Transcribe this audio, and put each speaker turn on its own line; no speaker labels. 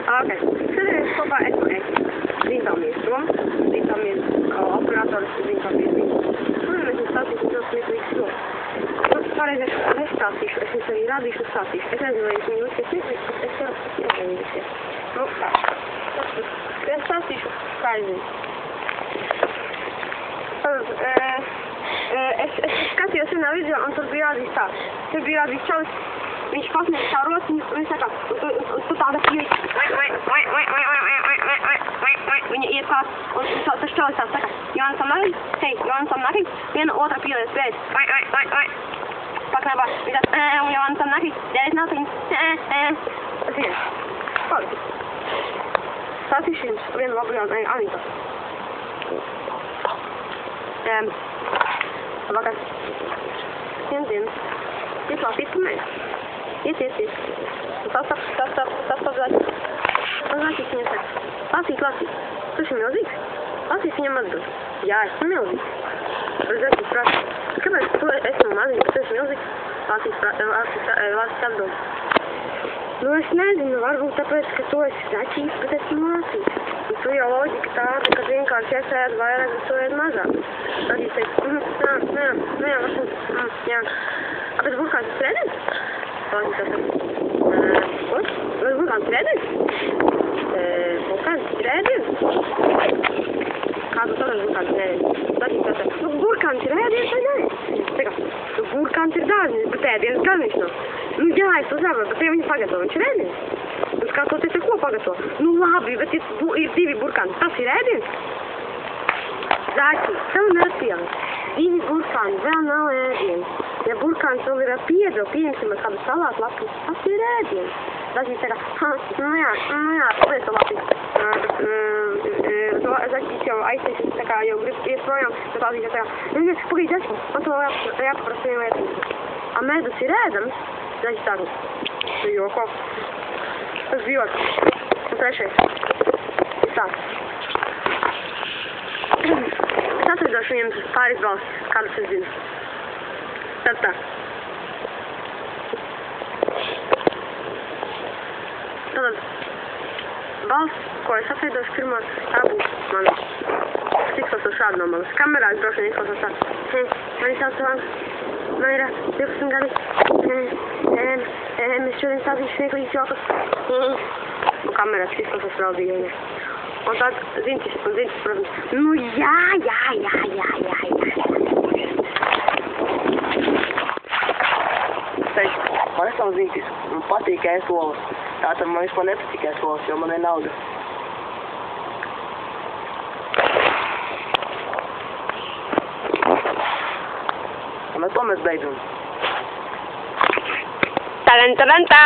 Oké, verder is papa echt maar echt. Dient al meer stroom, dient al meer apparator, dient al meer wind. Verder is een statie die dat niet stroom. Waar is het staties? Het is een radische staties. Het is een minuutje, het is een minuutje. De staties krijgen. Скатio se na video, on to biradi sta. Se biradi čao, viņš pasniedz savu roci, viņš saka, tu tāda pīļi. Viņa iet tās, un tas čalis tās saka, Johansam Naki, hei, Johansam Naki, viena otra pīļi spēc. Paknāpā, viņš tās, Johansam Naki, there is nothing. Tas ir. Paldies. Tas ir šīm, viena labajā Anita. Vakar. Dien. Iet lasīt par mani. Iet. Tas padzēs. Lasīt viņam saka. Lasīt. Tu esi milzīgs? Lasīt viņam atbild. Jā, esmu milzīgs. Redzēt, viņš prasa. Kāpēc tu esmu mazīgs, tu esi milzīgs? Lasīt atbild. Nu, es nezinu, varbūt tāpēc, ka tu esi zaķīgs, bet esmu mācīgs. Un tu jau loģika tāda, ka vienkārši es ēdu vairāk, bet tu ēdu mazāk. Tad viņš teica, varbūt, jā. Bet burkāns ir redzes? Viņš teica, vai burkāns ir redzes? Burkāns ir redzes? Kādu tādu burkāns ir redzes? Tad viņš teica, burkāns ir redzes vai nē? Burkāns ir dārziņš, bet ēdienas gan viņš nav. Nu jā, es to saprotu, bet ja viņi pagatavo, viņš ir ēdiens. Un skatoties, ko pagatavo? Nu labi, bet ir divi burkāni. Tas ir ēdiens? Zaķi, tev nepielik. Divi burkāni vēl nav ēdiens. Ja burkāns vēl ir ar piedru, pieņemsim ar kādu salātu lapu, tas ir ēdiens. Zaķis saka, nu jā, kāpēc to lapīt? Zaķis jau aiztaisies, tā kā jau grib ies projām, tad Zaķis saka, pagaid, Zaķi, man to jāpaprast vienu lietu. A medus ir ēdams? Zaķis tādu. Tu joko. Tas bija otrs. Un trešais. Tāds. Es atvedošu viņiem pāris balsis, kādus es zinu. Tad tā. Tad balss, ko es atvedošu pirmā, tā būs mana. Es izklausos šādu no manas kamerās, droši vien izklausos tā. Mani sauc Vans. Man ir 12 gadi. Es šodien stāstīšu smieklīgus jokus. Un kamerās izklausās vēl bija. Un tad zintis, protams. Nu jā. Es teicu, man es nav zintis. Man patīk ēst olas. Tātad man vispār nepatīk ēst olas, jo man ir nauda. Un ar to mēs beidzam. Talentā!